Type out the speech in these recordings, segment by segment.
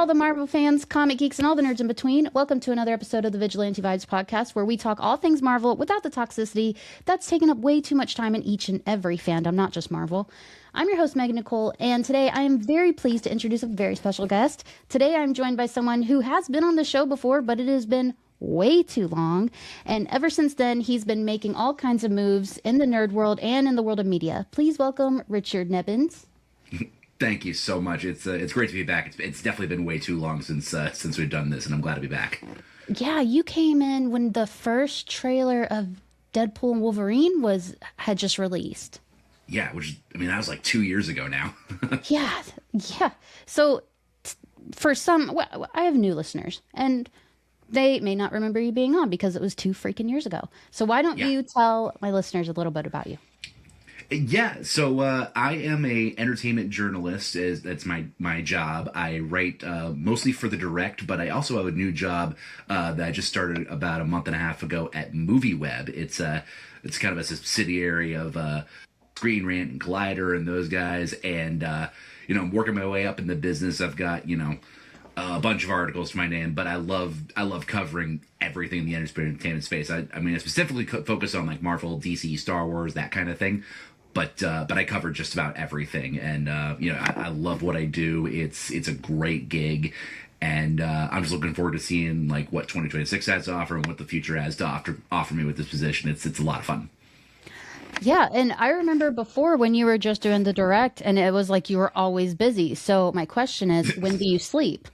all the Marvel fans, comic geeks, and all the nerds in between. Welcome to another episode of the Vigilante Vibes podcast, where we talk all things Marvel without the toxicity that's taken up way too much time in each and every fandom, not just Marvel. I'm your host, Megan Nicole, and today I am very pleased to introduce a very special guest. Today I'm joined by someone who has been on the show before, but it has been way too long. And ever since then, he's been making all kinds of moves in the nerd world and in the world of media. Please welcome Richard Nebens. Thank you so much. It's great to be back. It's definitely been way too long since we've done this, and I'm glad to be back. Yeah, you came in when the first trailer of Deadpool and Wolverine had just released. Yeah, that was like 2 years ago now. Yeah. So for some, I have new listeners, and they may not remember you being on because it was 2 freaking years ago. So why don't you tell my listeners a little bit about you? Yeah, so I am a entertainment journalist. That's my job. I write mostly for the Direct, but I also have a new job that I just started about a month and a half ago at MovieWeb. It's kind of a subsidiary of Screen Rant and Collider and those guys. And I'm working my way up in the business. I've got a bunch of articles to my name, but I love covering everything in the entertainment space. I specifically focus on like Marvel, DC, Star Wars, that kind of thing. But I cover just about everything, and I love what I do. It's a great gig, and I'm just looking forward to seeing like what 2026 has to offer and what the future has to offer me with this position. It's a lot of fun. Yeah, and I remember before when you were just doing the Direct, and it was like you were always busy. So my question is, when do you sleep?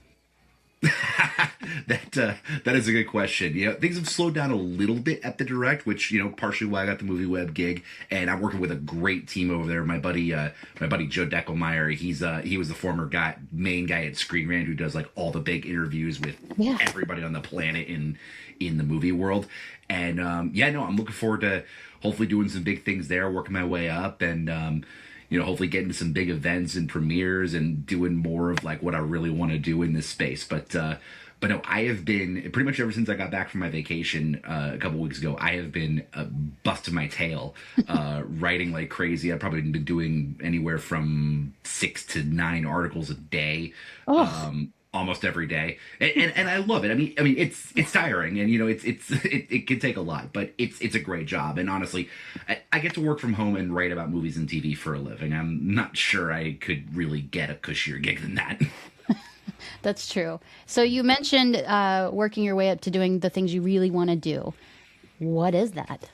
That is a good question. Things have slowed down a little bit at the Direct, which partially why I got the MovieWeb gig, and I'm working with a great team over there. My buddy Joe Deckelmeyer. He was the former main guy at Screen Rant who does like all the big interviews with everybody on the planet in the movie world. And I'm looking forward to hopefully doing some big things there, working my way up, and hopefully getting to some big events and premieres and doing more of like what I really want to do in this space. But no, I have been pretty much ever since I got back from my vacation a couple weeks ago. I have been busting my tail, writing like crazy. I've probably been doing anywhere from 6 to 9 articles a day. Almost every day, and I love it. I mean, it's tiring, and it can take a lot, but it's a great job. And honestly, I get to work from home and write about movies and TV for a living. I'm not sure I could really get a cushier gig than that. That's true. So you mentioned working your way up to doing the things you really want to do. What is that?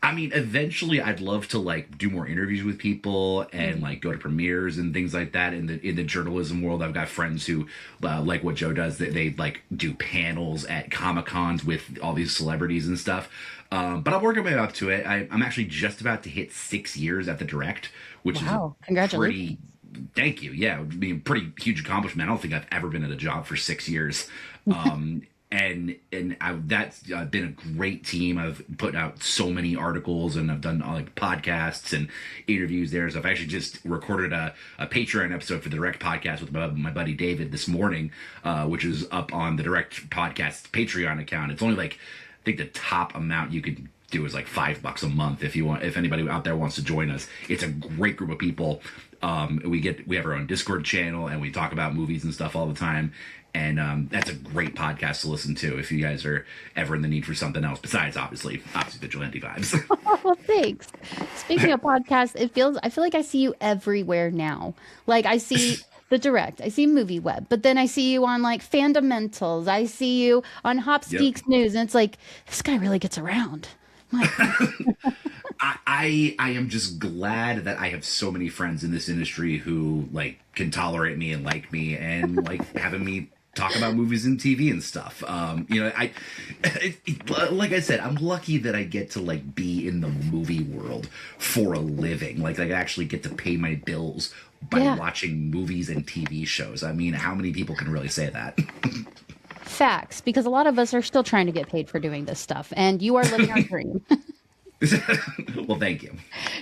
I mean, eventually I'd love to like do more interviews with people and like go to premieres and things like that. In the journalism world, I've got friends who like what Joe does. They like do panels at Comic-Cons with all these celebrities and stuff. But I'm working my way up to it. I'm actually just about to hit 6 years at the Direct, which is congratulations. Thank you. Yeah, it would be a pretty huge accomplishment. I don't think I've ever been at a job for 6 years. That's been a great team. I've put out so many articles, and I've done like podcasts and interviews there. So I've actually just recorded a Patreon episode for the Direct podcast with my buddy David this morning, which is up on the Direct podcast Patreon account. It's only like, I think the top amount you could do is like $5 a month if anybody out there wants to join us. It's a great group of people. We have our own Discord channel, and we talk about movies and stuff all the time. And that's a great podcast to listen to if you guys are ever in the need for something else besides obviously Vigilante Vibes. Oh, thanks. Speaking of podcasts, I feel like I see you everywhere now. Like I see the Direct, I see MovieWeb, but then I see you on like Fandamentals. I see you on Hops Geeks News, and it's like this guy really gets around. I am just glad that I have so many friends in this industry who like can tolerate me and like me and like having me talk about movies and TV and stuff. Like I said, I'm lucky that I get to like be in the movie world for a living. Like I actually get to pay my bills by watching movies and TV shows. I mean, how many people can really say that? Facts, because a lot of us are still trying to get paid for doing this stuff, and you are living our dream. Well, thank you.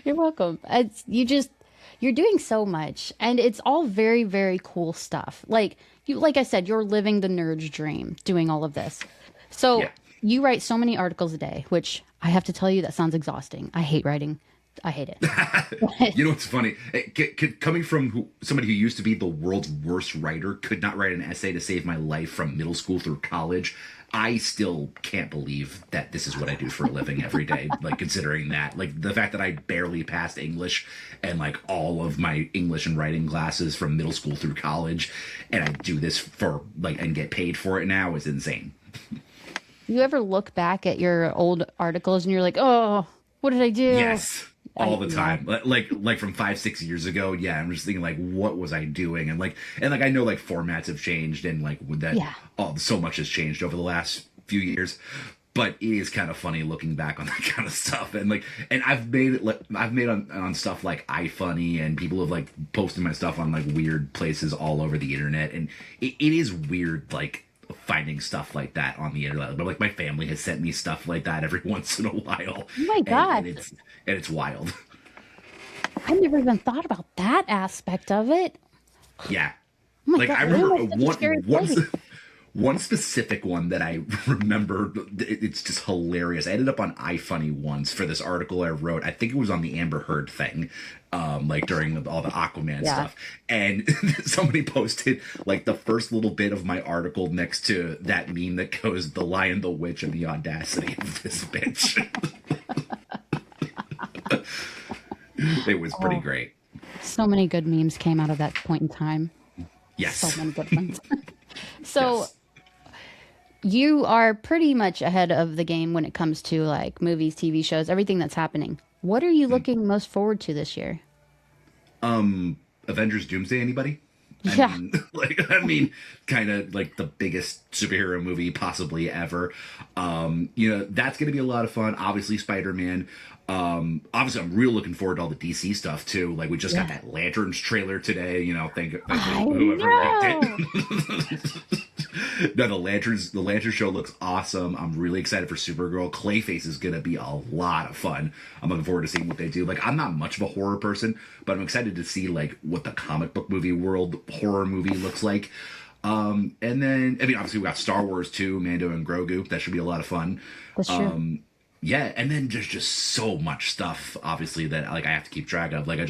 You're welcome. You're doing so much, and it's all very, very cool stuff. Like I said, you're living the nerd's dream doing all of this. So you write so many articles a day, which I have to tell you, that sounds exhausting. I hate writing. I hate it. You know what's funny? Coming from somebody who used to be the world's worst writer, could not write an essay to save my life from middle school through college. I still can't believe that this is what I do for a living every day. Like, considering that, like, the fact that I barely passed English and like all of my English and writing classes from middle school through college, and I do this for like and get paid for it now is insane. You ever look back at your old articles and you're like, oh, what did I do? Yes. All the time. Like from 5-6 years ago. Yeah. I'm just thinking like, what was I doing? And I know like formats have changed and like with that, so much has changed over the last few years, but it is kind of funny looking back on that kind of stuff. And I've made on stuff like iFunny, and people have like posted my stuff on like weird places all over the internet. And it is weird, like, finding stuff like that on the internet, but like my family has sent me stuff like that every once in a while. Oh my god! And it's wild. I never even thought about that aspect of it. Yeah, oh like god, I remember one specific one that I remember. It's just hilarious. I ended up on iFunny once for this article I wrote. I think it was on the Amber Heard thing. Like during all the Aquaman stuff, and somebody posted like the first little bit of my article next to that meme that goes, "The Lion, the Witch, and the audacity of this bitch." It was pretty great. So many good memes came out of that point in time. Yes, so many good ones. So you are pretty much ahead of the game when it comes to like movies, TV shows, everything that's happening. What are you looking most forward to this year? Avengers Doomsday, anybody? I mean, kind of like the biggest superhero movie possibly ever. That's going to be a lot of fun. Obviously, Spider-Man. Obviously, I'm real looking forward to all the DC stuff too. Like, we just got that Lanterns trailer today. Thank whoever liked it. No, the Lantern show looks awesome. I'm really excited for Supergirl. Clayface is gonna be a lot of fun. I'm looking forward to seeing what they do. Like, I'm not much of a horror person, but I'm excited to see like what the comic book movie world horror movie looks like. And then obviously we got Star Wars 2, Mando and Grogu. That should be a lot of fun. That's true. Yeah, and then there's just so much stuff, obviously, that like I have to keep track of. Like, I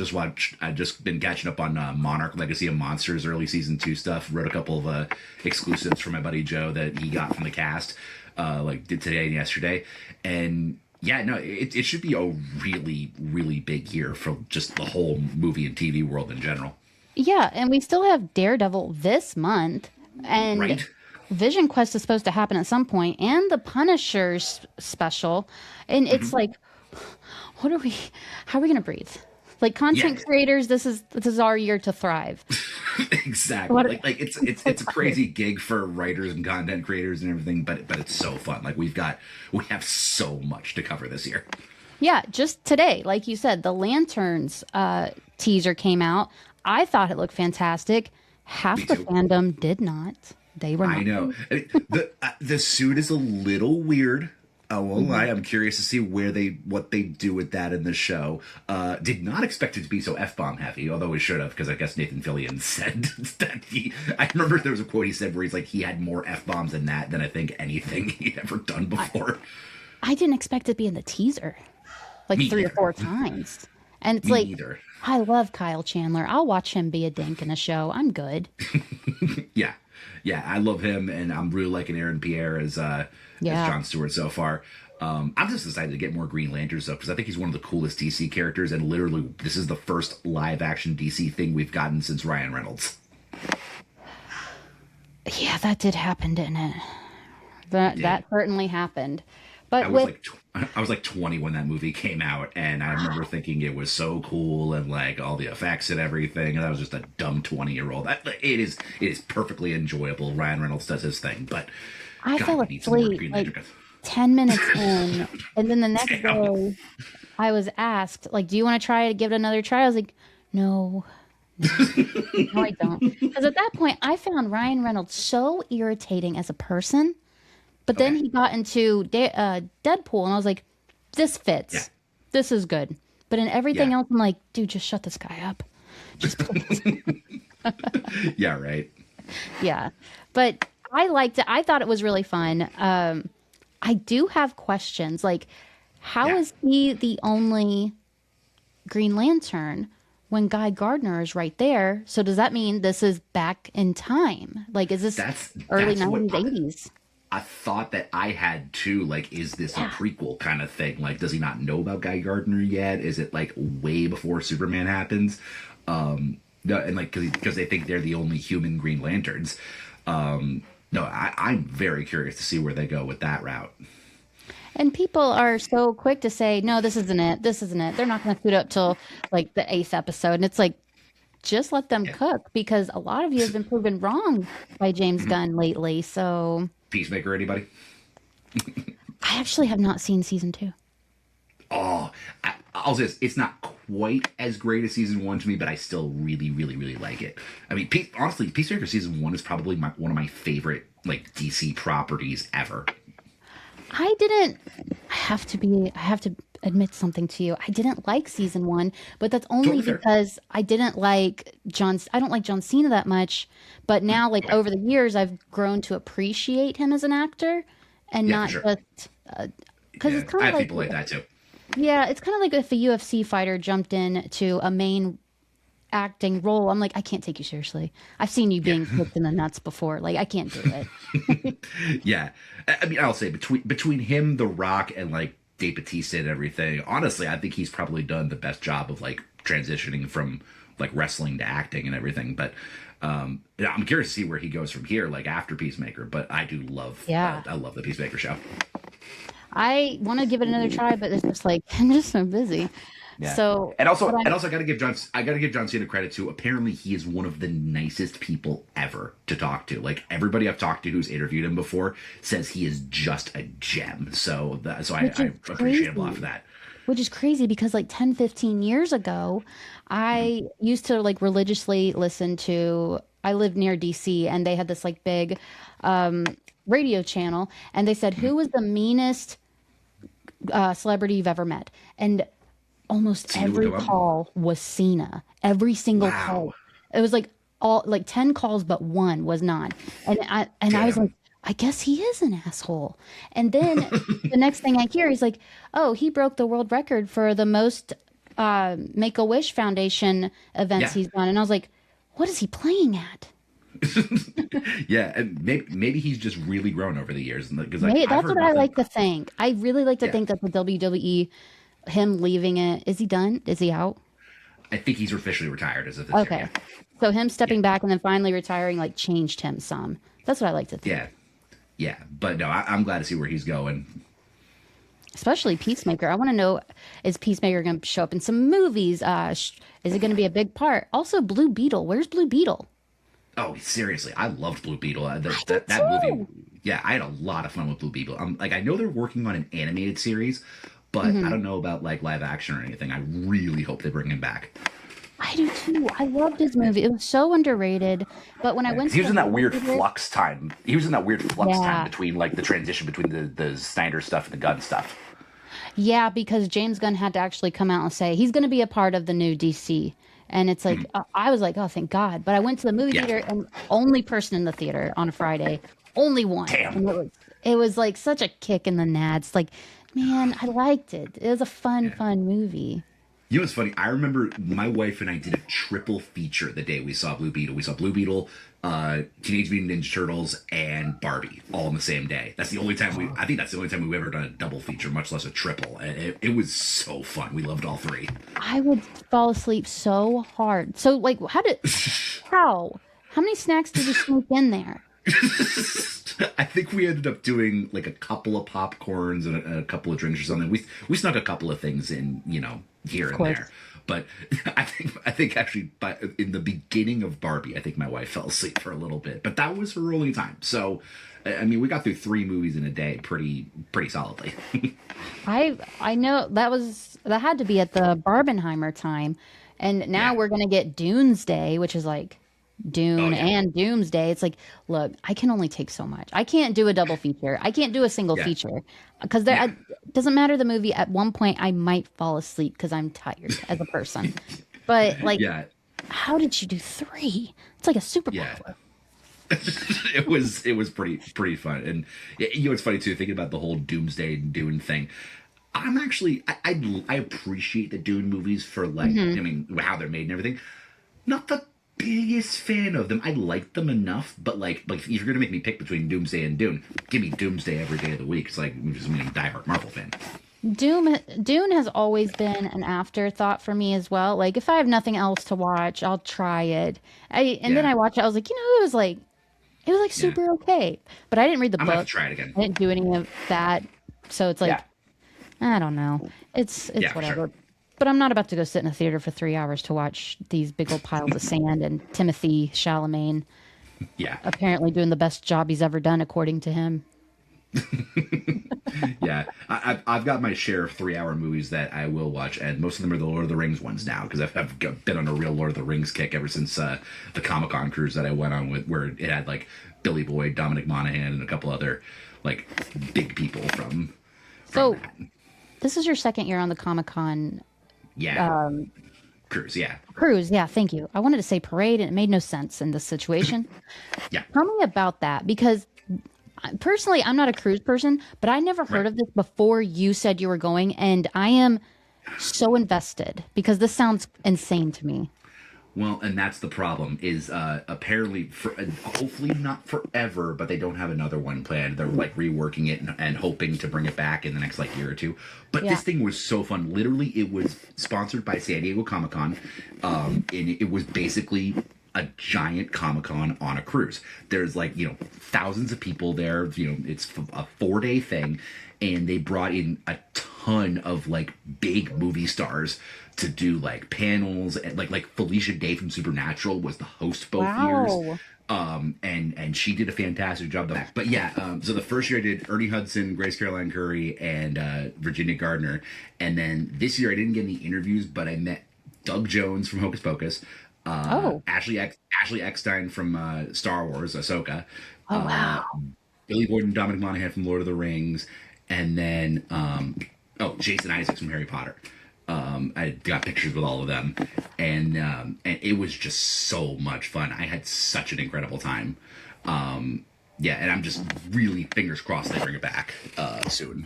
just been catching up on Monarch Legacy of Monsters early season 2 stuff. Wrote a couple of exclusives for my buddy Joe that he got from the cast, did today and yesterday. And yeah, no, it should be a really, really big year for just the whole movie and TV world in general. Yeah, and we still have Daredevil this month, and right? Vision Quest is supposed to happen at some point, and the Punisher's special, and it's like, how are we going to breathe? Like, content creators, this is our year to thrive. Exactly. It's a crazy gig for writers and content creators and everything, but it's so fun. Like, we have so much to cover this year. Yeah, just today, like you said, the Lanterns teaser came out. I thought it looked fantastic. Half the fandom did not. They were not. I know. The suit is a little weird. I won't lie. I'm curious to see what they do with that in the show. Did not expect it to be so F-bomb heavy, although we should have, because I guess Nathan Fillion said that I remember there was a quote he said where he's like, he had more F-bombs in that than I think anything he'd ever done before. I didn't expect it to be in the teaser like Me 3 either. or 4 times. And it's Me either. I love Kyle Chandler. I'll watch him be a dink in a show. I'm good. Yeah, I love him, and I'm really liking Aaron Pierre as Jon Stewart so far. I'm just excited to get more Green Lanterns though, because I think he's one of the coolest DC characters, and literally this is the first live action DC thing we've gotten since Ryan Reynolds. Yeah, that did happen, didn't it? That certainly happened. But I was like 20 when that movie came out, and I remember thinking it was so cool and like all the effects and everything, and I was just a dumb 20-year-old. It is perfectly enjoyable. Ryan Reynolds does his thing, but I fell asleep like 10 minutes in, and then the next day I was asked, like, do you want to give it another try? I was like, no, I don't. Because at that point, I found Ryan Reynolds so irritating as a person. But then he got into Deadpool, and I was like, this fits. Yeah. This is good. But in everything else, I'm like, dude, just shut this guy up. Just please. Yeah, right. Yeah. But I liked it. I thought it was really fun. I do have questions. Like, how is he the only Green Lantern when Guy Gardner is right there? So does that mean this is back in time? Like, is this early 90s, 80s? I thought that I had too. Like, is this a prequel kind of thing? Like, does he not know about Guy Gardner yet? Is it like way before Superman happens? No, and like because they think they're the only human Green Lanterns. No, I'm very curious to see where they go with that route. And people are so quick to say, no, this isn't it. This isn't it. They're not going to suit up till like the 8th episode. And it's like, just let them cook, because a lot of you have been proven wrong by James Gunn lately. So Peacemaker, anybody? I actually have not seen season 2. Oh, I'll say this, it's not quite as great as season 1 to me, but I still really, really, really like it. I mean, honestly, Peacemaker season 1 is probably one of my favorite like DC properties ever. I have to admit something to you. I didn't like season 1, but that's only because I didn't like I don't like John Cena that much. But now, like over the years, I've grown to appreciate him as an actor, and not just because it's kind of like people like that too. Yeah, it's kind of like if a UFC fighter jumped in to a main acting role. I'm like, I can't take you seriously. I've seen you being kicked in the nuts before. Like, I can't do it. Yeah. I mean, I'll say between him, The Rock, and like Dave Bautista and everything, honestly, I think he's probably done the best job of like transitioning from like wrestling to acting and everything. But I'm curious to see where he goes from here, like after Peacemaker. But I do love, I love the Peacemaker show. I want to give it another try, but it's just like, I'm just so busy. Yeah. So, I gotta give John Cena credit too. Apparently, he is one of the nicest people ever to talk to. Like everybody I've talked to who's interviewed him before says he is just a gem. So I appreciate him a lot for that. Which is crazy because like 10, 15 years ago, I used to like religiously listen to. I lived near DC, and they had this like big radio channel, and they said, "Who was the meanest celebrity you've ever met?" And almost every call was Cena. Every single call. It was like 10 calls, but one was not. And I was like, I guess he is an asshole. And then the next thing I hear, he's like, oh, he broke the world record for the most Make-A-Wish Foundation events he's done. And I was like, what is he playing at? Yeah, and maybe he's just really grown over the years. Because that's what I like to think. I really like to think that the WWE, him leaving it, is he done? Is he out? I think he's officially retired as of this year. Okay. So him stepping back and then finally retiring like changed him some. That's what I like to think. Yeah. But no, I'm glad to see where he's going. Especially Peacemaker. I want to know, is Peacemaker going to show up in some movies? Is it going to be a big part? Also, Blue Beetle. Where's Blue Beetle? Oh, seriously, I loved Blue Beetle. That movie. Yeah, I had a lot of fun with Blue Beetle. I know they're working on an animated series, but I don't know about like live action or anything. I really hope they bring him back. I do too. I loved his movie. It was so underrated. But when I went, he was in that weird flux time. He was in that weird flux time between like the transition between the Snyder stuff and the Gunn stuff. Yeah, because James Gunn had to actually come out and say he's going to be a part of the new DC. And it's like, I was like, oh, thank God. But I went to the movie theater, and only person in the theater on a Friday, only one. Damn. And it was like such a kick in the nads. Like, man, I liked it. It was a fun movie. You know what's funny? I remember my wife and I did a triple feature the day we saw Blue Beetle. We saw Blue Beetle, Teenage Mutant Ninja Turtles, and Barbie all in the same day. That's the only time I think that's the only time we've ever done a double feature, much less a triple. And it was so fun. We loved all three. I would fall asleep so hard. So, like, how many snacks did you sneak in there? I think we ended up doing like a couple of popcorns and a couple of drinks or something. We snuck a couple of things in, here and there. But I think actually, in the beginning of Barbie, I think my wife fell asleep for a little bit. But that was her only time. So, I mean, we got through 3 movies in a day pretty solidly. I know that had to be at the Barbenheimer time, and now we're gonna get Doomsday, which is like Dune and Doomsday. It's like, look, I can only take so much. I can't do a double feature. I can't do a single feature because it doesn't matter the movie. At one point, I might fall asleep because I'm tired as a person. But like, how did you do 3? It's like a superpower. Yeah. It was pretty fun. And it's funny too, thinking about the whole Doomsday and Dune thing. I'm actually I appreciate the Dune movies for like I mean how they're made and everything. Not the biggest fan of them. I like them enough, but like if you're gonna make me pick between Doomsday and Dune, give me Doomsday every day of the week. It's like I'm just a diehard Marvel fan. Dune has always been an afterthought for me as well. Like if I have nothing else to watch, I'll try it. Then Yeah, I watched it. I was like, it was like yeah. super okay. But I didn't read the I'm gonna have book. to try it again. I didn't do any of that. So it's like Yeah, I don't know. It's yeah, for whatever. sure. But I'm not about to go sit in a theater for 3 hours to watch these big old piles of sand and Timothy Chalamet Yeah, apparently doing the best job he's ever done, according to him. yeah. I've got my share of 3 hour movies that I will watch, and most of them are the Lord of the Rings ones now because I've been on a real Lord of the Rings kick ever since the Comic-Con cruise that I went on with, where it had like Billy Boyd, Dominic Monaghan, and a couple other like big people from So that. this is your second year on the Comic-Con Yeah, cruise. Yeah, cruise. Yeah, thank you. I wanted to say parade, and it made no sense in this situation. yeah. Tell me about that because personally, I'm not a cruise person, but I never heard Right. of this before you said you were going, and I am so invested because this sounds insane to me. Well, and that's the problem is apparently for hopefully not forever, but they don't have another one planned. They're like reworking it and hoping to bring it back in the next like year or two. But Yeah. this thing was so fun. Literally, it was sponsored by San Diego Comic-Con, and it was basically a giant Comic-Con on a cruise. There's like thousands of people there. It's a 4-day thing, and they brought in a ton of like big movie stars to do like panels, and like Felicia Day from Supernatural was the host both years. Wow. And she did a fantastic job. But yeah, so the first year I did Ernie Hudson, Grace Caroline Curry, and Virginia Gardner. And then this year I didn't get any interviews, but I met Doug Jones from Hocus Pocus, Oh. Ashley Eckstein from Star Wars, Ahsoka, Oh, wow. Billy Boyd and Dominic Monaghan from Lord of the Rings, and then Jason Isaacs from Harry Potter. I got pictures with all of them, and it was just so much fun. I had such an incredible time. Yeah, and I'm just really fingers crossed they bring it back soon.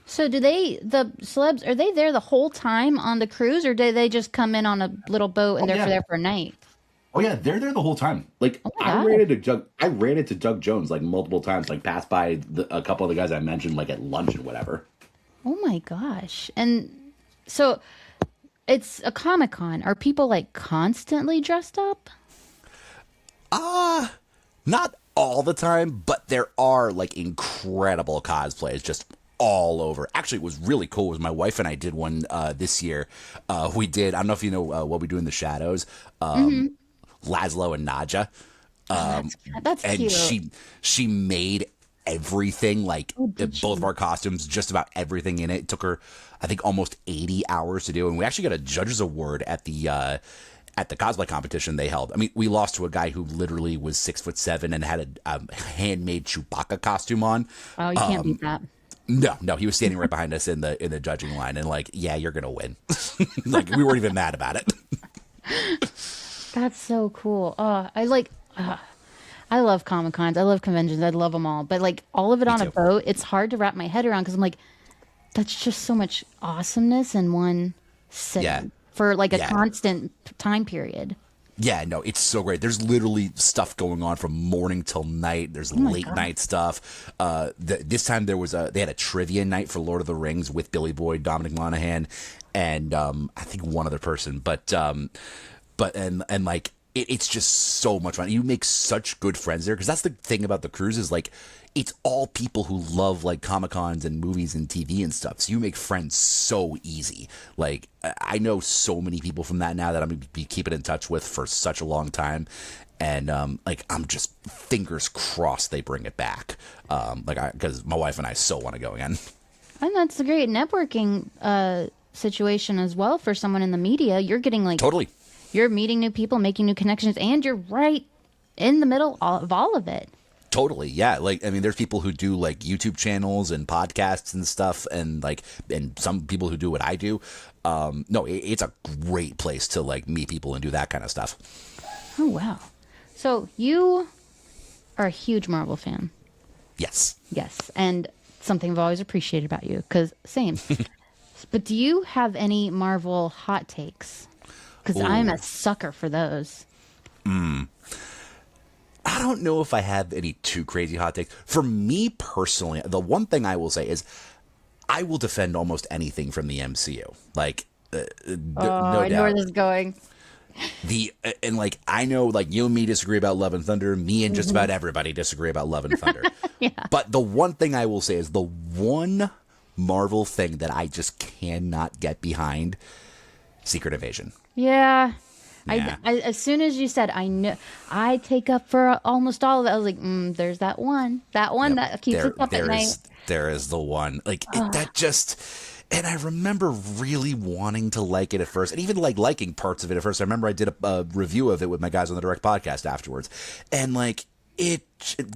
So the celebs, are they there the whole time on the cruise, or do they just come in on a little boat and they're yeah. there for a night? Oh yeah, they're there the whole time. Like my I God. ran into Doug Jones like multiple times. Like passed by a couple of the guys I mentioned like at lunch and whatever. Oh my gosh. And so it's a Comic-Con. Are people like constantly dressed up? Not all the time, but there are like incredible cosplays just all over. Actually, it was really cool. It was my wife and I did one this year. We did, I don't know if you know what we do in the shadows. Laszlo and Nadja. That's And cute. she made everything, like both of our costumes, just about everything in it. It took her, I think, almost 80 hours to do, and we actually got a judge's award at the cosplay competition they held. I mean, we lost to a guy who literally was 6'7" and had a handmade Chewbacca costume on. Oh, you can't beat that. No, he was standing right behind us in the judging line, and like, yeah, you're gonna win. Like, we weren't even mad about it. That's so cool. I love Comic-Cons. I love conventions. I love them all. But like all of it on a too. boat, it's hard to wrap my head around because I'm like, that's just so much awesomeness in one sitting Yeah. for like a Yeah. constant time period. Yeah, no, it's so great. There's literally stuff going on from morning till night. There's late God. night stuff. This time they had a trivia night for Lord of the Rings with Billy Boyd, Dominic Monaghan, and I think one other person. But like it's just so much fun. You make such good friends there because that's the thing about the cruise is like it's all people who love like Comic-Cons and movies and TV and stuff. So you make friends so easy. Like I know so many people from that now that I'm gonna be keeping in touch with for such a long time. And like I'm just fingers crossed they bring it back. Because my wife and I so want to go again. And that's a great networking situation as well for someone in the media. You're getting like Totally. you're meeting new people, making new connections, and you're right in the middle of all of it. Totally, yeah. Like, I mean, there's people who do like YouTube channels and podcasts and stuff, and some people who do what I do. No, it's a great place to like meet people and do that kind of stuff. Oh wow! So you are a huge Marvel fan. Yes. Yes, and something I've always appreciated about you, because same. But do you have any Marvel hot takes? Because I'm a sucker for those. I don't know if I have any too crazy hot takes. For me personally, the one thing I will say is I will defend almost anything from the MCU. Like, no I know where doubt. this is going. And like, I know, like, you and me disagree about Love and Thunder. Me and just about everybody disagree about Love and Thunder. Yeah. But the one thing I will say is the one Marvel thing that I just cannot get behind: Secret Invasion. Yeah. Yeah. I as soon as you said I knew, I take up for almost all of it. I was like, there's that one that keeps us up at night. There is the one, like that just. And I remember really wanting to like it at first, and even like liking parts of it at first. I remember I did a review of it with my guys on the Direct podcast afterwards, and like it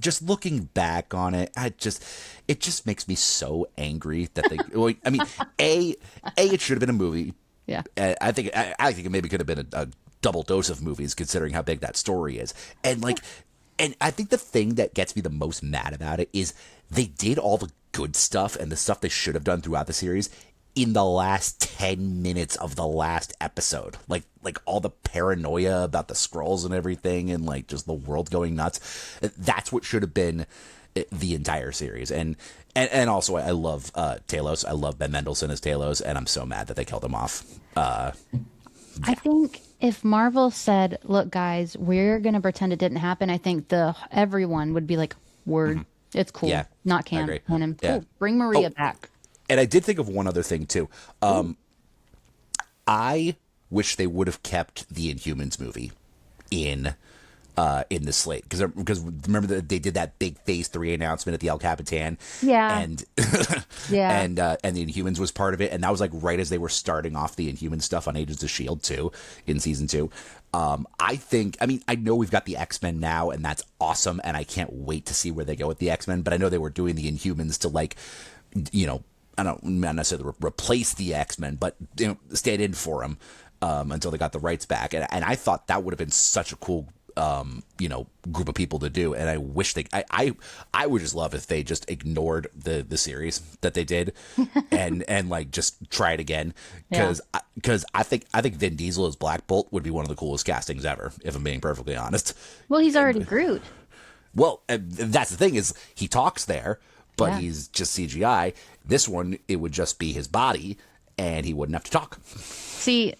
just looking back on it, it just makes me so angry that they. Well, I mean, it should have been a movie. Yeah, I think it maybe could have been a double dose of movies considering how big that story is, and like. And I think the thing that gets me the most mad about it is they did all the good stuff and the stuff they should have done throughout the series in the last 10 minutes of the last episode. Like all the paranoia about the Skrulls and everything, and like just the world going nuts. That's what should have been the entire series. And also I love Talos. I love Ben Mendelsohn as Talos, and I'm so mad that they killed him off. I think if Marvel said, "Look, guys, we're gonna pretend it didn't happen," I think everyone would be like, "Word, it's cool, Yeah, not I agree. canon. Yeah. Cool, bring Maria back." And I did think of one other thing too. I wish they would have kept the Inhumans movie in the slate, because remember that they did that big Phase 3 announcement at the El Capitan, and Yeah. and the Inhumans was part of it, and that was like right as they were starting off the Inhuman stuff on Agents of Shield 2 in season 2. I know we've got the X-Men now, and that's awesome, and I can't wait to see where they go with the X-Men. But I know they were doing the Inhumans to, like, you know, not necessarily replace the X-Men, but stand in for them until they got the rights back, and I thought that would have been such a cool group of people to do. And I wish I would just love if they just ignored the series that they did and like just try it again, because I think Vin Diesel as Black Bolt would be one of the coolest castings ever, if I'm being perfectly honest. Well, he's already Groot. Well, that's the thing, is he talks there, but Yeah. he's just CGI. This one, it would just be his body, and he wouldn't have to talk. See,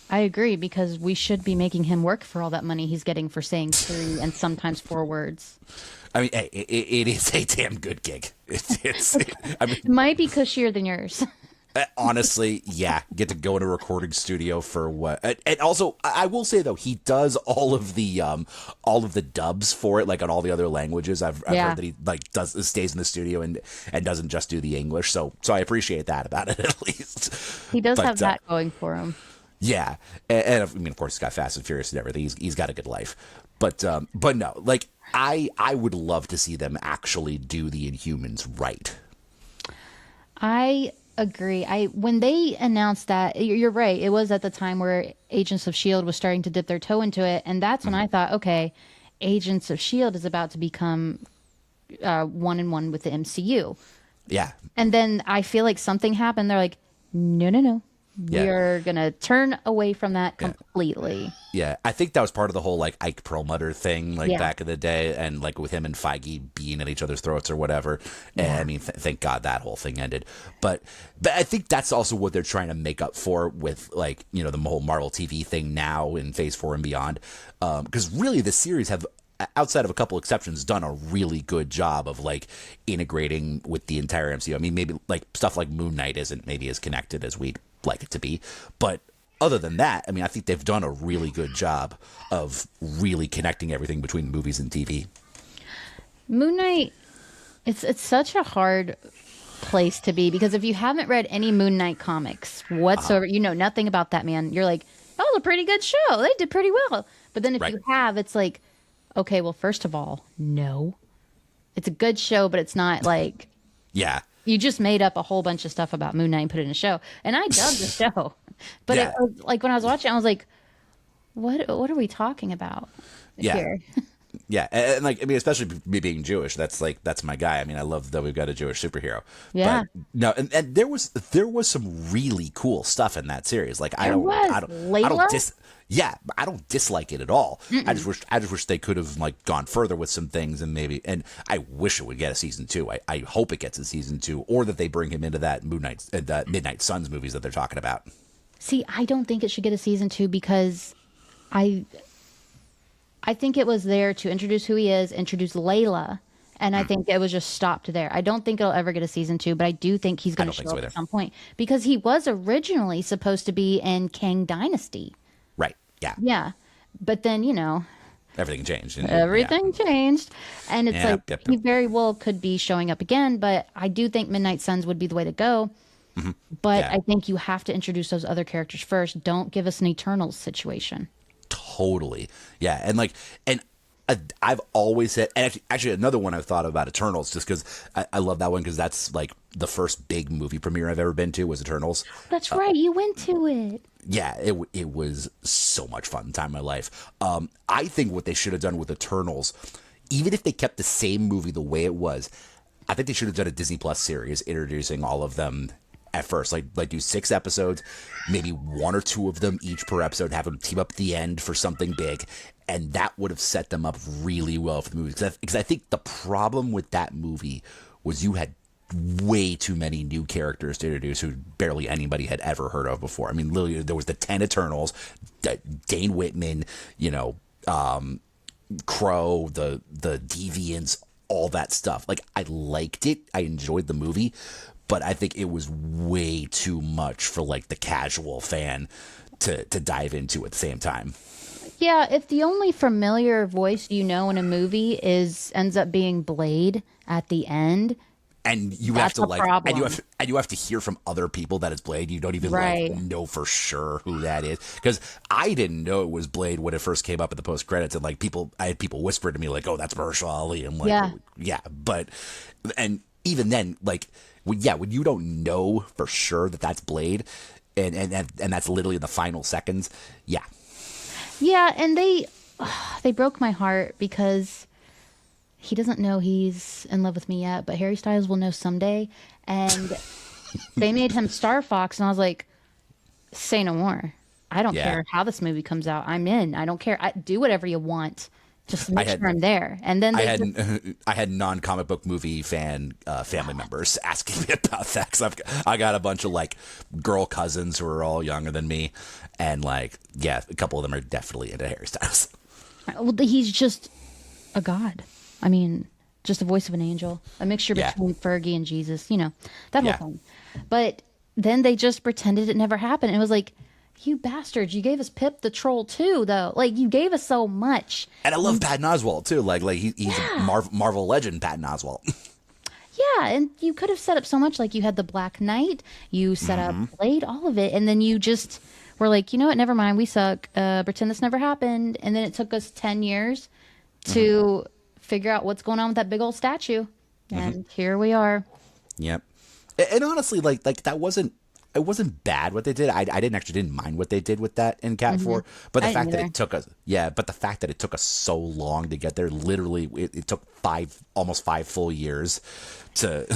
I agree, because we should be making him work for all that money he's getting for saying 3 and sometimes 4 words. I mean, hey, it is a damn good gig. It might be cushier than yours. Honestly, yeah, get to go in a recording studio for what? And also, I will say though, he does all of the dubs for it, like on all the other languages. I've heard that he stays in the studio and doesn't just do the English. So I appreciate that about it, at least. He does have that going for him. Yeah, and I mean, of course, he's got Fast and Furious and everything. He's got a good life, but no, like I would love to see them actually do the Inhumans right. I agree. When they announced that, you're right. It was at the time where Agents of Shield was starting to dip their toe into it, and that's when I thought, okay, Agents of Shield is about to become 1-in-1 with the MCU. Yeah, and then I feel like something happened. They're like, no. Yeah. We're going to turn away from that completely. Yeah, I think that was part of the whole like Ike Perlmutter thing, like back in the day, and like with him and Feige being at each other's throats or whatever. And I mean, thank God that whole thing ended. But I think that's also what they're trying to make up for with, like, the whole Marvel TV thing now in Phase 4 and beyond. Because really, the series have, outside of a couple exceptions, done a really good job of like integrating with the entire MCU. I mean, maybe like stuff like Moon Knight isn't maybe as connected as we'd like it to be, but other than that, I mean, I think they've done a really good job of really connecting everything between movies and TV. Moon Knight, it's such a hard place to be, because if you haven't read any Moon Knight comics whatsoever, you know nothing about that man. You're like, oh, it's a pretty good show. They did pretty well. But then if you have, it's like, okay, well, first of all, no. It's a good show, but it's not like... Yeah. You just made up a whole bunch of stuff about Moon Knight and put it in a show. And I dubbed the show. But it was, like, when I was watching, I was like, what are we talking about here? Yeah, and like I mean, especially me being Jewish, that's my guy. I mean, I love that we've got a Jewish superhero. Yeah. But no, and there was some really cool stuff in that series. Like I don't Layla? yeah, I don't dislike it at all. I just wish they could have like gone further with some things and I wish it would get a season 2. I hope it gets a season 2, or that they bring him into that that Midnight Suns movies that they're talking about. See, I don't think it should get a season 2 because I think it was there to introduce who he is, introduce Layla, and I think it was just stopped there. I don't think it'll ever get a season 2, but I do think he's going to show up at some point because he was originally supposed to be in Kang Dynasty. Right. Yeah. Yeah. But then, everything changed. Everything changed. And it's he very well could be showing up again, but I do think Midnight Suns would be the way to go. Mm-hmm. But I think you have to introduce those other characters first. Don't give us an Eternals situation. Totally. Yeah. And I've always said, and actually another one I've thought about Eternals, just because I love that one, because that's like the first big movie premiere I've ever been to was Eternals. That's right. You went to it. Yeah, it was so much fun time in my life. I think what they should have done with Eternals, even if they kept the same movie the way it was, I think they should have done a Disney Plus series introducing all of them at first. Like do 6 episodes, maybe 1 or 2 of them each per episode, have them team up at the end for something big, and that would have set them up really well for the movie. Because I think the problem with that movie was you had way too many new characters to introduce who barely anybody had ever heard of before. I mean, literally, there was the 10 Eternals, Dane Whitman, Crow, the Deviants, all that stuff. Like, I liked it. I enjoyed the movie, but I think it was way too much for like the casual fan to dive into at the same time. Yeah, if the only familiar voice in a movie ends up being Blade at the end, and you have to and you have to hear from other people that it's Blade. You don't even know for sure who that is, because I didn't know it was Blade when it first came up at the post credits, and I had people whisper to me like, "Oh, that's Mahershala Ali." I'm like, yeah, but and even then, like, when you don't know for sure that that's Blade, and that's literally in the final seconds, yeah, and they broke my heart because he doesn't know he's in love with me yet, but Harry Styles will know someday. And they made him Star Fox, and I was like, say no more. I don't care how this movie comes out. I'm in. I don't care. Do whatever you want. Just make sure I'm there. And then I had non-comic book movie fan family members asking me about that, because I got a bunch of like girl cousins who are all younger than me, and like a couple of them are definitely into Harry Styles. Well, he's just a god. I mean, just the voice of an angel, a mixture between Fergie and Jesus, that whole thing. But then they just pretended it never happened. And it was like, you bastards, you gave us Pip the Troll too, though. Like, you gave us so much. And I love Patton Oswalt too. Like he's a Marvel legend, Patton Oswalt. Yeah, and you could have set up so much. Like, you had the Black Knight, you set up Blade, all of it, and then you just were like, you know what, never mind, we suck. Pretend this never happened. And then it took us 10 years to figure out what's going on with that big old statue, and here we are. Yep. And honestly, like that wasn't bad what they did. I didn't mind what they did with that in Cat 4, but the fact that it took us so long to get there, literally it took almost 5 full years to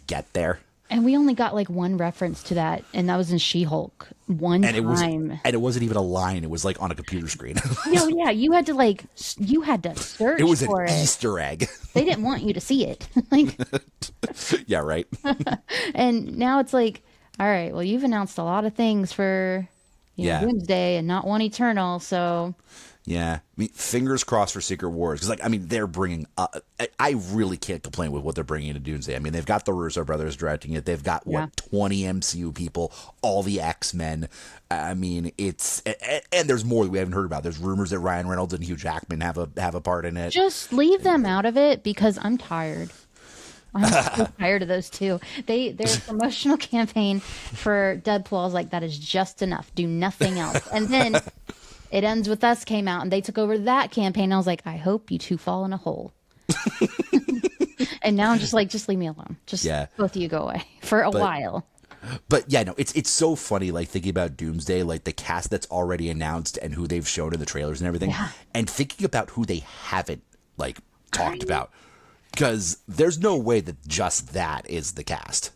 get there. And we only got like one reference to that, and that was in She-Hulk one time. And it wasn't even a line; it was like on a computer screen. No, yeah, you had to search. It was for an Easter egg. They didn't want you to see it. Like, yeah, right. And now it's like, all right, well, you've announced a lot of things for Doomsday and not one Eternal, so. Yeah, I mean, fingers crossed for Secret Wars, because they're bringing. I really can't complain with what they're bringing into Doomsday. I mean, they've got the Russo brothers directing it. They've got 20 MCU people, all the X-Men. I mean, and there's more that we haven't heard about. There's rumors that Ryan Reynolds and Hugh Jackman have a part in it. Just leave them out of it, because I'm tired. I'm so tired of those two. Their promotional campaign for Deadpool, I was like, that is just enough. Do nothing else. And then It Ends With Us came out, and they took over that campaign. I was like, I hope you two fall in a hole. And now I'm just like, just leave me alone. Just both of you go away for a while. But yeah, no, it's so funny, like, thinking about Doomsday, like the cast that's already announced and who they've shown in the trailers and everything, and thinking about who they haven't like talked about, because there's no way that just that is the cast.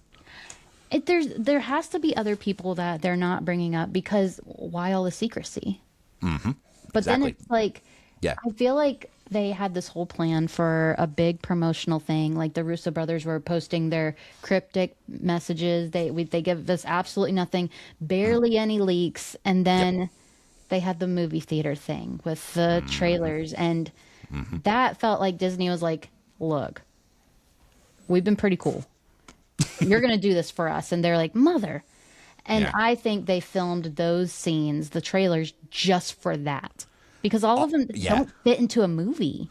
There has to be other people that they're not bringing up, because why all the secrecy? Mm-hmm. But Exactly. then it's like, Yeah. I feel like they had this whole plan for a big promotional thing. Like the Russo brothers were posting their cryptic messages. They give us absolutely nothing, barely any leaks, and then they had the movie theater thing with the trailers, and that felt like Disney was like, "Look, we've been pretty cool. You're gonna do this for us," and they're like, "Mother." And Yeah. I think they filmed those scenes, the trailers, just for that. Because all of them don't fit into a movie.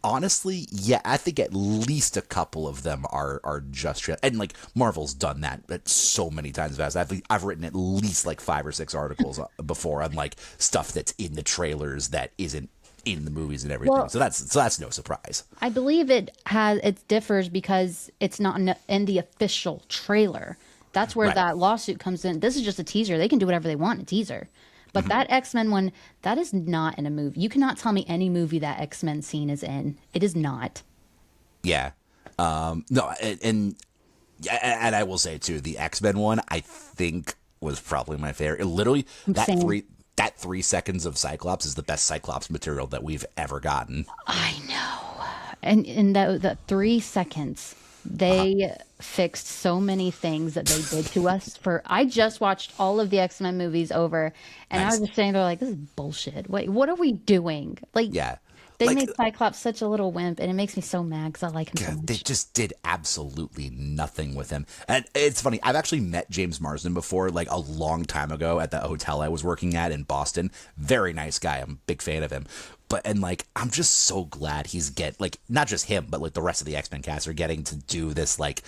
Honestly, yeah, I think at least a couple of them are just, and like Marvel's done that so many times fast. I've written at least like 5 or 6 articles before on like stuff that's in the trailers that isn't in the movies and everything. Well, so that's no surprise. I believe it differs because it's not in the official trailer. That's where Right. that lawsuit comes in. This is just a teaser. They can do whatever they want in a teaser. But that X-Men one, that is not in a movie. You cannot tell me any movie that X-Men scene is in. It is not. Yeah. No, and I will say too, the X-Men one I think was probably my favorite. It literally Same. that 3 seconds of Cyclops is the best Cyclops material that we've ever gotten. I know. And in the 3 seconds, they fixed so many things that they did to us. I just watched all of the X-Men movies over, and I Nice. was just saying, they're like, this is bullshit. Wait, what are we doing? Like, Yeah. they Like, made Cyclops such a little wimp, and it makes me so mad because I like him so they much. just did absolutely nothing with him. And it's funny, I've actually met James Marsden before, like a long time ago at the hotel I was working at in Boston. Very nice guy. I'm a big fan of him. And like, I'm just so glad he's not just him, but like the rest of the X-Men cast are getting to do this, like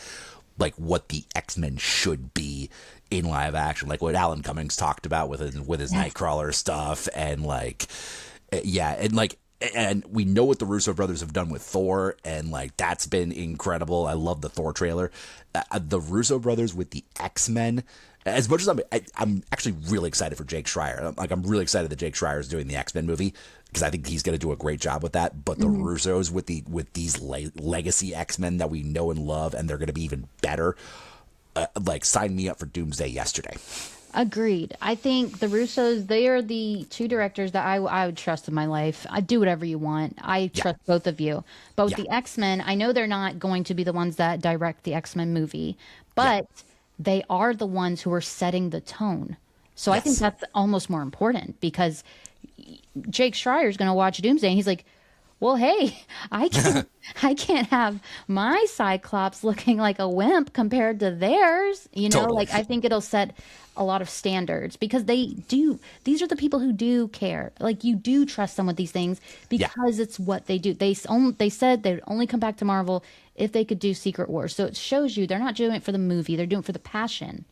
what the X-Men should be in live action, like what Alan Cummings talked about with his Nightcrawler stuff, and like, yeah, and like, and we know what the Russo brothers have done with Thor, and like that's been incredible. I love the Thor trailer. The Russo brothers with the X-Men. As much as I'm actually really excited for Jake Schreier. I'm really excited that Jake Schreier is doing the X-Men movie, because I think he's going to do a great job with that. But the Russos with these legacy X-Men that we know and love, and they're going to be even better. Like, sign me up for Doomsday yesterday. Agreed. I think the Russos, they are the 2 directors that I would trust in my life. I do whatever you want. I trust both of you. But with the X-Men, I know they're not going to be the ones that direct the X-Men movie, but they are the ones who are setting the tone. So I think that's almost more important, because Jake Schreier is going to watch Doomsday and he's like, well, hey, I can't have my Cyclops looking like a wimp compared to theirs. You know, Totally. like, I think it'll set a lot of standards, because these are the people who do care. Like, you do trust them with these things because it's what they do. They said they'd only come back to Marvel if they could do Secret Wars. So it shows you they're not doing it for the movie. They're doing it for the passion.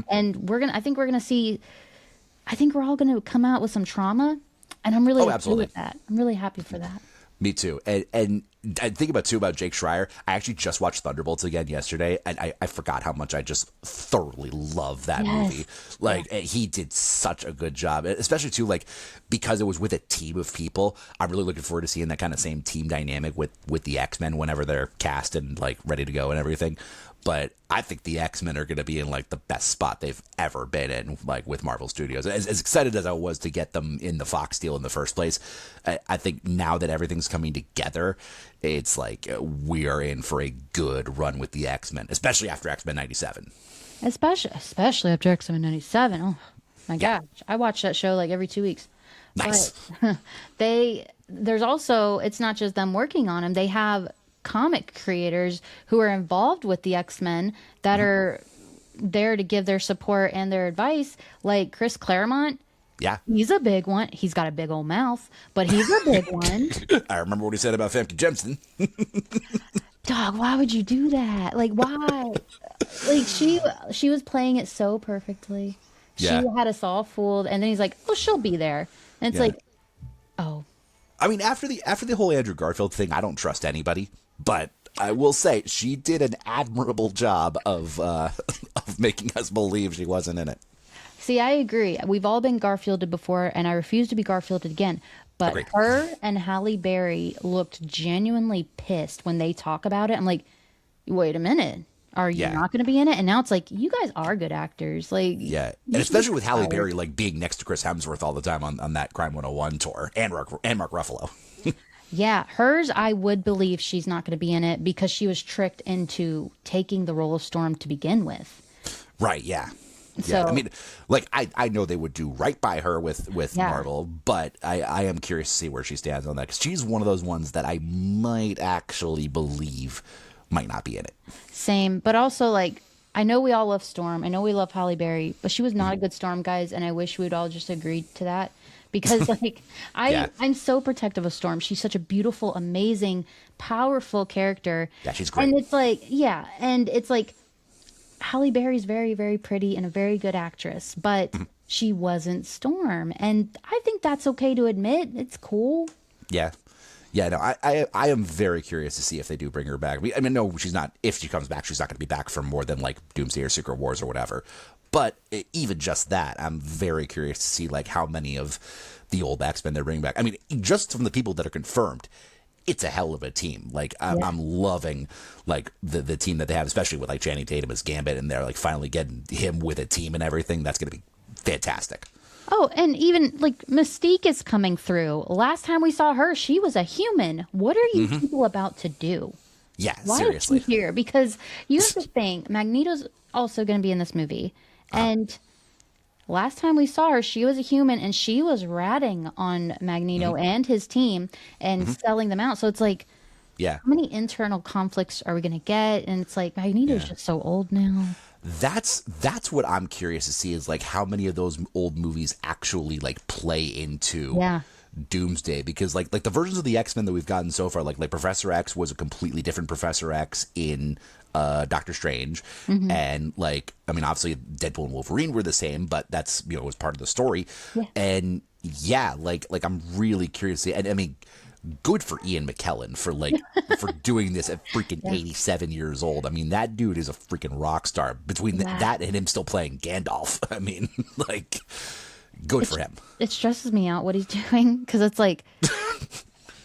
And I think we're all going to come out with some trauma. And I'm really okay with that. I'm really happy for that. Me too. And I think about Jake Schreier. I actually just watched Thunderbolts again yesterday, and I forgot how much I just thoroughly love that movie. Like, he did such a good job, especially too, like, because it was with a team of people. I'm really looking forward to seeing that kind of same team dynamic with the X-Men whenever they're cast and like ready to go and everything. But I think the X-Men are going to be in like the best spot they've ever been in, like with Marvel Studios. As excited as I was to get them in the Fox deal in the first place, I think now that everything's coming together, it's like we are in for a good run with the X-Men, especially after X-Men 97. Especially after X-Men 97. Oh my gosh. I watch that show like every 2 weeks. Nice. But there's also, it's not just them working on them. They have comic creators who are involved with the X-Men that are there to give their support and their advice, like Chris Claremont. Yeah. He's a big one. He's got a big old mouth, but he's a big one. I remember what he said about Famke Jensen. Dog, why would you do that? Like, why? Like, she was playing it so perfectly. Yeah. She had us all fooled, and then he's like, oh, she'll be there. And it's like, oh. I mean, after the whole Andrew Garfield thing, I don't trust anybody. But I will say she did an admirable job of making us believe she wasn't in it. See, I agree. We've all been Garfielded before, and I refuse to be Garfielded again. But Agreed. her and Halle Berry looked genuinely pissed when they talk about it. I'm like, wait a minute. Are you Yeah. not going to be in it? And now it's like, you guys are good actors. Like, Yeah, and especially with Halle Berry like being next to Chris Hemsworth all the time on that Crime 101 tour, and Mark Ruffalo. yeah, hers, I would believe she's not going to be in it because she was tricked into taking the role of Storm to begin with. Right, yeah. So, Yeah, I mean, like, I know they would do right by her with Yeah. Marvel, but I am curious to see where she stands on that, because she's one of those ones that I might actually believe might not be in it. same. But also, like, I know we all love Storm. I know we love Halle Berry, but she was not a good Storm, guys, and I wish we'd all just agreed to that. Because, like, Yeah. I'm so protective of Storm. She's such a beautiful, amazing, powerful character. Yeah, she's great. And it's like, yeah, and it's like, Halle Berry's very, very pretty and a very good actress, but she wasn't Storm. And I think that's okay to admit. It's cool. Yeah. Yeah, no, I am very curious to see if they do bring her back. I mean, no, she's not. If she comes back, she's not going to be back for more than like Doomsday or Secret Wars or whatever. But even just that, I'm very curious to see like how many of the old X-Men they're bringing back. I mean, just from the people that are confirmed, it's a hell of a team. Like I'm loving like the team that they have, especially with like Channing Tatum as Gambit, and they're like finally getting him with a team and everything. That's going to be fantastic. Oh, and even like Mystique is coming through. Last time we saw her, she was a human. What are you people about to do? Yeah, Why seriously. is she here? Because you have to think Magneto's also going to be in this movie. And last time we saw her, she was a human and she was ratting on Magneto and his team and selling them out. So it's like, Yeah. how many internal conflicts are we going to get? And it's like, Magneto's just so old now. That's what I'm curious to see, is like how many of those old movies actually like play into Doomsday, because like the versions of the X-Men that we've gotten so far, like Professor X was a completely different Professor X in Doctor Strange, and like, I mean, obviously Deadpool and Wolverine were the same, but that's, you know, was part of the story. And yeah, like I'm really curious to see, and I mean, good for Ian McKellen for like for doing this at freaking 87 years old. I mean, that dude is a freaking rock star. Between that and him still playing Gandalf, I mean, like, good for him. It stresses me out what he's doing because it's like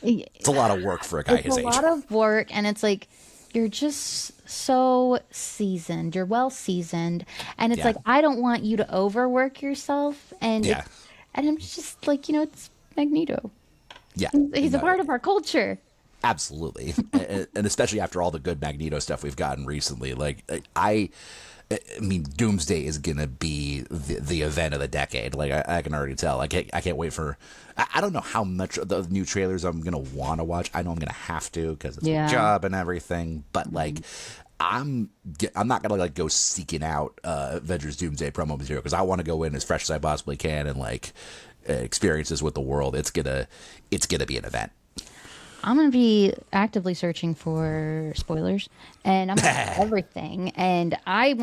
It's a lot of work for a guy his a age. lot of work, and it's like you're just so seasoned. You're well seasoned, and it's like, I don't want you to overwork yourself. And and I'm just like, you know, it's Magneto. Yeah, He's a part of our culture. Absolutely. And especially after all the good Magneto stuff we've gotten recently. Like, I mean, Doomsday is going to be the event of the decade. Like, I can already tell. I can't wait for... I don't know how much of the new trailers I'm going to want to watch. I know I'm going to have to because it's my job and everything. But, like, I'm not going to, like, go seeking out Avengers Doomsday promo material because I want to go in as fresh as I possibly can and, like, experiences with the world. It's gonna be an event. I'm gonna be actively searching for spoilers, and I'm gonna everything. And I'm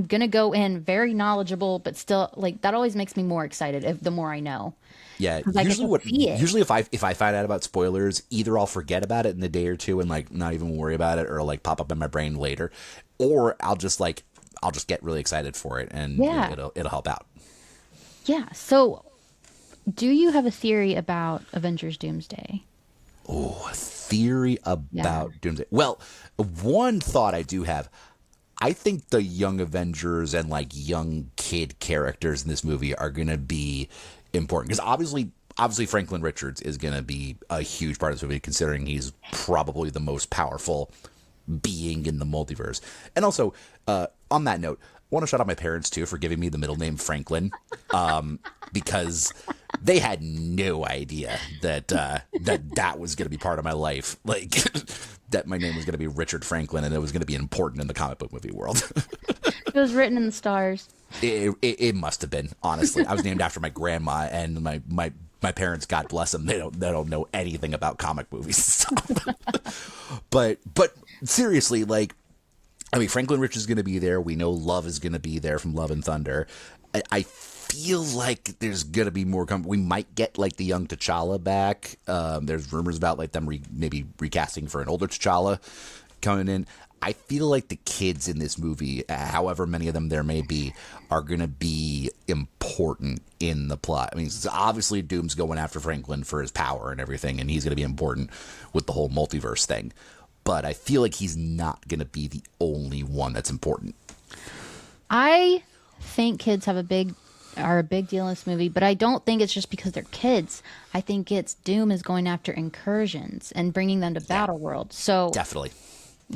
gonna go in very knowledgeable, but still, like, that always makes me more excited if the more I know. Yeah, I get to see it. usually if I find out about spoilers, either I'll forget about it in a day or two and like not even worry about it, or like pop up in my brain later, or I'll just get really excited for it, and it'll help out. Yeah. So, do you have a theory about Avengers Doomsday? Oh, a theory about Doomsday. Well, one thought I do have. I think the young Avengers and like young kid characters in this movie are going to be important, because obviously Franklin Richards is going to be a huge part of this movie, considering he's probably the most powerful being in the multiverse. And also, on that note, I want to shout out my parents too for giving me the middle name Franklin, because they had no idea that that was going to be part of my life. Like, that my name was going to be Richard Franklin, and it was going to be important in the comic book movie world. It was written in the stars. It must have been, honestly. I was named after my grandma, and my parents, God bless them, they don't know anything about comic movies and stuff. but seriously, like, I mean, Franklin Rich is going to be there. We know Love is going to be there from Love and Thunder. I feel like there's going to be more. We might get like the young T'Challa back. There's rumors about like them maybe recasting for an older T'Challa coming in. I feel like the kids in this movie, however many of them there may be, are going to be important in the plot. I mean, obviously Doom's going after Franklin for his power and everything, and he's going to be important with the whole multiverse thing. But I feel like he's not going to be the only one that's important. I think kids are a big deal in this movie, but I don't think it's just because they're kids. I think it's Doom is going after incursions and bringing them to Battle World. So definitely.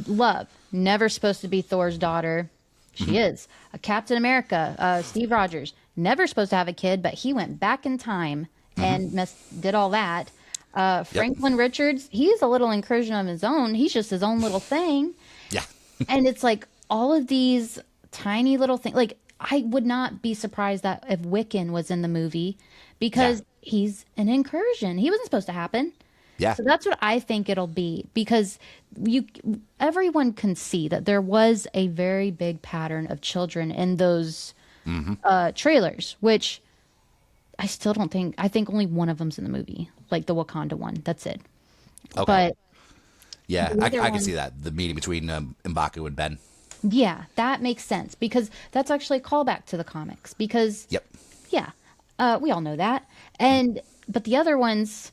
Love, never supposed to be Thor's daughter. She is. A Captain America, Steve Rogers, never supposed to have a kid, but he went back in time and did all that. Franklin Richards, he's a little incursion of his own. He's just his own little thing. Yeah. And it's like all of these tiny little things. Like, I would not be surprised that if Wiccan was in the movie because he's an incursion. He wasn't supposed to happen. Yeah. So that's what I think it'll be, because everyone can see that there was a very big pattern of children in those trailers, which I still don't think. I think only one of them's in the movie, like the Wakanda one. That's it. Okay. But yeah, I can see that, the meeting between M'Baku and Ben. Yeah, that makes sense, because that's actually a callback to the comics. Because we all know that. But the other ones,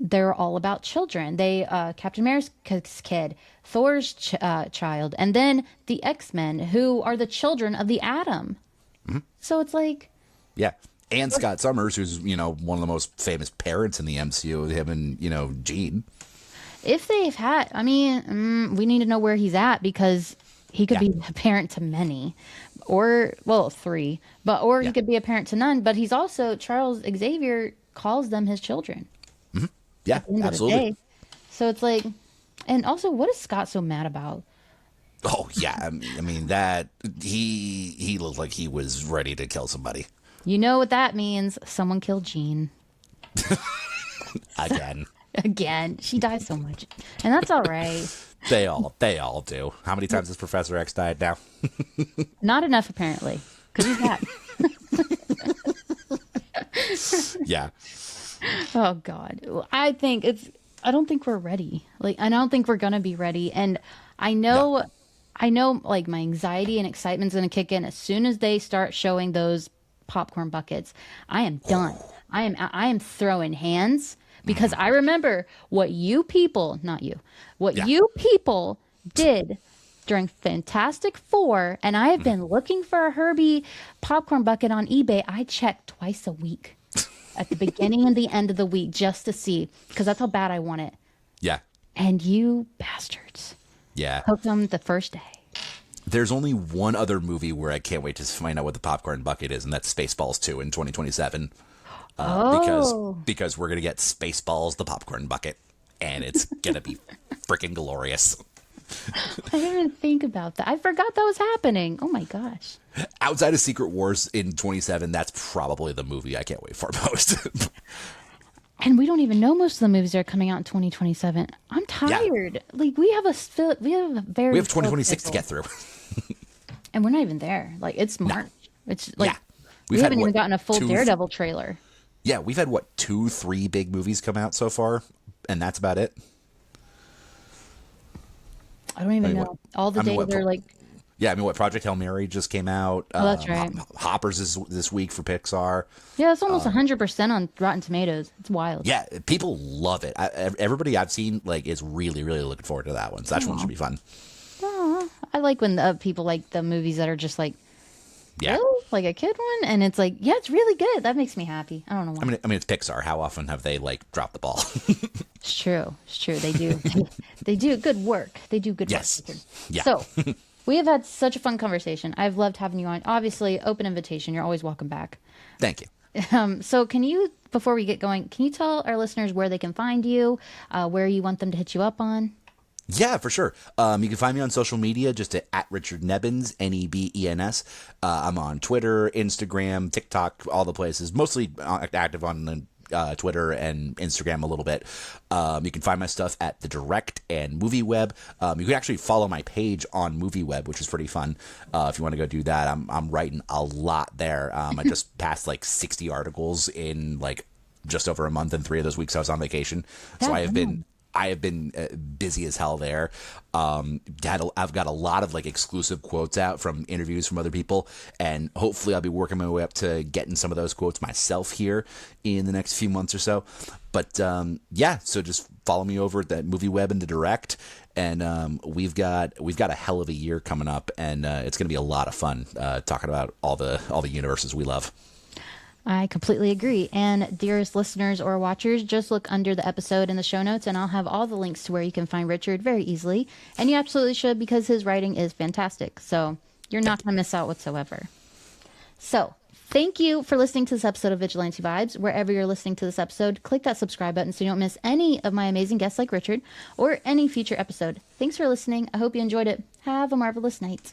they're all about children. They Captain America's kid, Thor's child, and then the X-Men, who are the children of the Atom. So it's like, and Scott Summers, who's one of the most famous parents in the MCU, him and Jean. If they've had, I mean, we need to know where he's at, because he could be a parent to many, or three, or he could be a parent to none. But he's also, Charles Xavier calls them his children. Yeah, absolutely. So it's like, and also, what is Scott so mad about? Oh yeah, I mean that he looked like he was ready to kill somebody. You know what that means? Someone killed Jean. Again, she dies so much, and that's all right. They all do. How many times has Professor X died now? Not enough, apparently, because he's back. Yeah. Oh God, I don't think we're ready. Like, I don't think we're gonna be ready, and I know, like, my anxiety and excitement's gonna kick in as soon as they start showing those popcorn buckets. I am done. I am throwing hands, because I remember what you people, not you, you people did during Fantastic Four, and I have been looking for a Herbie popcorn bucket on eBay. I check twice a week. At the beginning and the end of the week, just to see, because that's how bad I want it. Yeah. And you bastards. Yeah. Hooked them the first day. There's only one other movie where I can't wait to find out what the popcorn bucket is, and that's Spaceballs 2 in 2027. Because we're going to get Spaceballs, the popcorn bucket, and it's going to be freaking glorious. I didn't even think about that. I forgot that was happening. Oh my gosh. Outside of Secret Wars in 27, that's probably the movie I can't wait for most. And we don't even know most of the movies that are coming out in 2027. I'm tired. Yeah. Like, we have 2026 to get through. And we're not even there. Like, it's March. No. It's like, we haven't even gotten a full Daredevil trailer. Yeah, we've had 2-3 big movies come out so far, and that's about it. I don't even know. All the days are like... Yeah, I mean, Project Hail Mary just came out. Oh, that's right. Hoppers is this week for Pixar. Yeah, it's almost 100% on Rotten Tomatoes. It's wild. Yeah, people love it. Everybody I've seen is really, really looking forward to that one. So that one should be fun. I like when people like the movies that are just like, really? Like a kid one, and it's like, yeah, it's really good. That makes me happy. I don't know why. I mean, it's Pixar. How often have they dropped the ball? It's true. They do. They do good work. They do good work. Yes. Yeah. So we have had such a fun conversation. I've loved having you on. Obviously, open invitation. You're always welcome back. Thank you. So can you, before we get going, can you tell our listeners where they can find you, where you want them to hit you up on? Yeah, for sure. You can find me on social media just at Richard Nebens, Nebens. I'm on Twitter, Instagram, TikTok, all the places. Mostly active on Twitter and Instagram a little bit. You can find my stuff at the Direct and MovieWeb. You can actually follow my page on MovieWeb, which is pretty fun. If you want to go do that, I'm writing a lot there. I just passed 60 articles in just over a month, and 3 of those weeks I was on vacation. So I have been I have been busy as hell there. I've got a lot of like exclusive quotes out from interviews from other people, and hopefully I'll be working my way up to getting some of those quotes myself here in the next few months or so. But yeah, so just follow me over at that MovieWeb and the Direct, and we've got a hell of a year coming up, and it's going to be a lot of fun talking about all the universes we love. I completely agree. And dearest listeners or watchers, just look under the episode in the show notes and I'll have all the links to where you can find Richard very easily. And you absolutely should, because his writing is fantastic. So you're not going to miss out whatsoever. So thank you for listening to this episode of Vigilante Vibes. Wherever you're listening to this episode, click that subscribe button so you don't miss any of my amazing guests like Richard or any future episode. Thanks for listening. I hope you enjoyed it. Have a marvelous night.